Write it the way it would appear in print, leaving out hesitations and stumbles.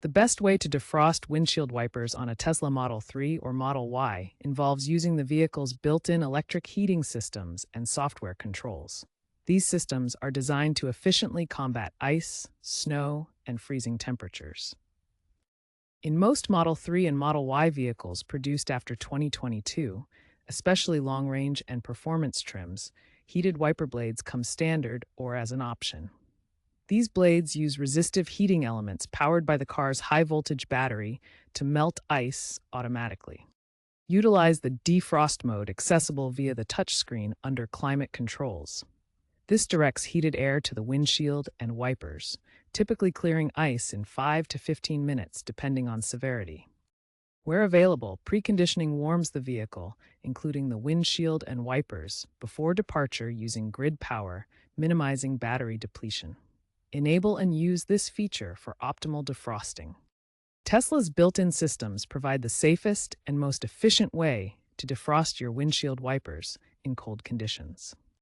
The best way to defrost windshield wipers on a Tesla Model 3 or Model Y involves using the vehicle's built-in electric heating systems and software controls. These systems are designed to efficiently combat ice, snow, and freezing temperatures. In most Model 3 and Model Y vehicles produced after 2022, especially long-range and performance trims, heated wiper blades come standard or as an option. These blades use resistive heating elements powered by the car's high-voltage battery to melt ice automatically. Utilize the defrost mode accessible via the touchscreen under climate controls. This directs heated air to the windshield and wipers, typically clearing ice in 5 to 15 minutes depending on severity. Where available, preconditioning warms the vehicle, including the windshield and wipers, before departure using grid power, minimizing battery depletion. Enable and use this feature for optimal defrosting. Tesla's built-in systems provide the safest and most efficient way to defrost your windshield wipers in cold conditions.